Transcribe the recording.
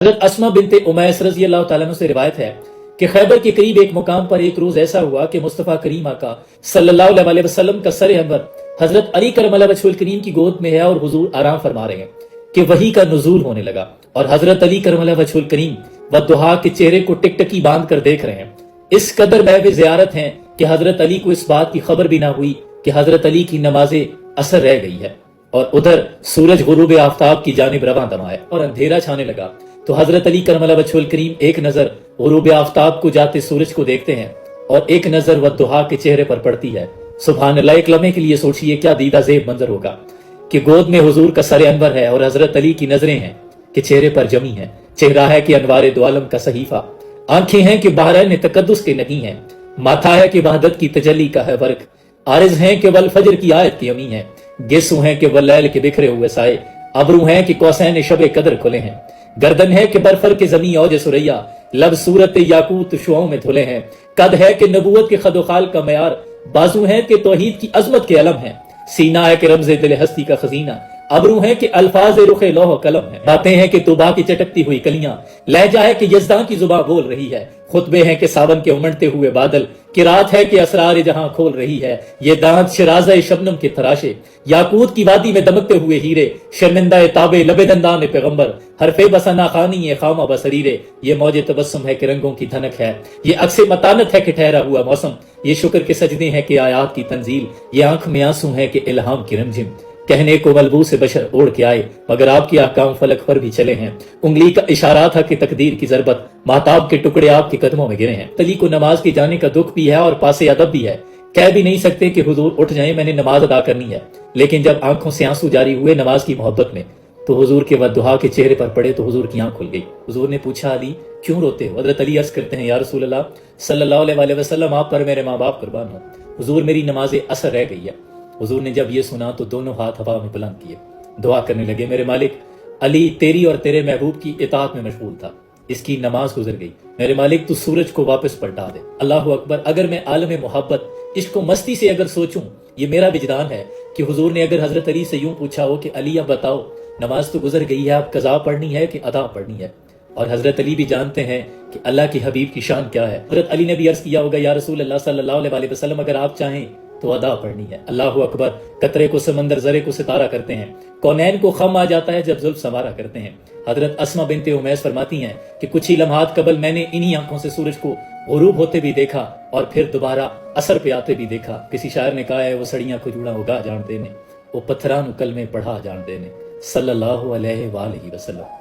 حضرت اسما بنت امیس رضی اللہ تعالیٰ عنہ سے روایت ہے کہ خیبر کے قریب ایک مقام پر ایک روز ایسا ہوا کہ مصطفیٰ کریم آقا صلی اللہ علیہ وسلم کا سر انور حضرت علی کرم اللہ وجہہ الکریم کی گود میں ہے اور حضور آرام فرما رہے ہیں کہ وحی کا نزول ہونے لگا اور حضرت علی کرم اللہ وجہہ الکریم والضحیٰ کے چہرے کو ٹک ٹکی باندھ کر دیکھ رہے ہیں۔ اس قدر محو زیارت ہیں کہ حضرت علی کو اس بات کی خبر بھی نہ ہوئی کہ حضرت علی کی نماز عصر رہ گئی ہے، اور ادھر سورج غروب آفتاب کی جانب رواں دمائے اور اندھیرا چھانے لگا تو حضرت علی کرم اللہ وجہہ الکریم ایک نظر غروب آفتاب کو جاتے سورج کو دیکھتے ہیں اور ایک نظر والضحیٰ کے چہرے پر پڑتی ہے۔ سبحان اللہ، ایک لمحے کے لیے سوچئے کیا دیدہ زیب منظر ہوگا کہ گود میں حضور کا سر انور ہے اور حضرت علی کی نظریں ہیں کہ چہرے پر جمی ہیں، چہرہ ہے کہ انوار دو عالم کا صحیفہ، آنکھیں ہیں کہ بحرین تقدس کے نہیں ہیں، ماتھا ہے کہ وحدت کی تجلی کا ہے ورق، عارض ہیں کہ والفجر کی آیت کی امی ہیں، گیسو ہیں کہ واللیل کے بکھرے ہوئے سائے، ابرو ہیں کہ کوسین شب قدر کھلے ہیں، گردن ہے کہ برفر کے زمین اوج سریا، لب صورت یاقوت شعاؤں میں دھلے ہیں، قد ہے کہ نبوت کے خد و خال کا معیار، بازو ہیں کہ توحید کی عظمت کے علم ہیں، سینہ ہے کہ رمز دل ہستی کا خزینہ، ابرو ہیں کہ الفاظ رخ لوح قلم ہیں، باتیں ہیں کہ طوبا کی چٹکتی ہوئی کلیاں، لہجہ ہے کہ یزداں کی زباں بول رہی ہے، خطبے ہیں کہ ساون کے امڑتے ہوئے بادل، قرات ہے کہ اسرار جہاں کھول رہی ہے، یہ دانت شرازہ شبنم کے تراشے، یاقوت کی وادی میں دمکتے ہوئے ہیرے، شرمندہ تابے لبے دندان پیغمبر، حرف بسنا خانی خامہ بصریرے، یہ موج تبسم ہے کہ رنگوں کی دھنک ہے، یہ عکس متانت ہے کہ ٹھہرا ہوا موسم، یہ شکر کے سجدے ہیں کہ آیات کی تنزیل، یہ آنکھ میں آنسو ہے کہ الہام کی رمجم، کہنے کو ملبوس بشر اوڑھ کے آئے مگر آپ کی احکام فلک پر بھی چلے ہیں، انگلی کا اشارہ تھا کہ تقدیر کی ضربت، مہتاب کے ٹکڑے آپ کے قدموں میں گرے ہیں۔ علی کو نماز کے جانے کا دکھ بھی ہے اور پاس ادب بھی ہے، کہہ بھی نہیں سکتے کہ حضور اٹھ جائیں میں نے نماز ادا کرنی ہے، لیکن جب آنکھوں سے آنسو جاری ہوئے نماز کی محبت میں تو حضور کے والضحیٰ کے چہرے پر پڑے تو حضور کی آنکھ کھل گئی۔ حضور نے پوچھا علی کیوں روتے ہو؟ حضرت علی عرض کرتے ہیں یا رسول اللہ صلی اللہ علیہ وسلم آپ پر میرے ماں باپ قربان ہوں، حضور میری نماز عصر رہ گئی ہے۔ حضور نے جب یہ سنا تو دونوں ہاتھ ہوا میں بلند کیے، دعا کرنے لگے میرے مالک علی تیری اور تیرے محبوب کی اطاعت میں مشغول تھا، اس کی نماز گزر گئی، میرے مالک تو سورج کو واپس پلٹا دے۔ اللہ اکبر، اگر میں عالم محبت عشق و مستی سے اگر سوچوں، یہ میرا وجدان ہے کہ حضور نے اگر حضرت علی سے یوں پوچھا ہو کہ علی اب بتاؤ نماز تو گزر گئی ہے، اب قضا پڑھنی ہے کہ ادا پڑھنی ہے، اور حضرت علی بھی جانتے ہیں کہ اللہ کے حبیب کی شان کیا ہے، حضرت علی نے بھی عرض کیا ہوگا یا رسول اللہ صلی اللہ علیہ وسلم اگر آپ چاہیں تو ادا پڑھنی ہے۔ اللہ اکبر، قطرے کو سمندر، ذرے کو ستارہ کرتے ہیں، کونین کو خم آ جاتا ہے جب زلف سنوارا کرتے ہیں۔ حضرت اسما بنت امیس فرماتی ہیں کہ کچھ ہی لمحات قبل میں نے انہی آنکھوں سے سورج کو غروب ہوتے بھی دیکھا اور پھر دوبارہ عصر پہ آتے بھی دیکھا۔ کسی شاعر نے کہا ہے وہ سڑیاں کو جوڑا ہوگا جانتے نے، وہ پتھراں نو کلمے پڑھا جانتے نے، صلی اللہ علیہ وآلہ وسلم۔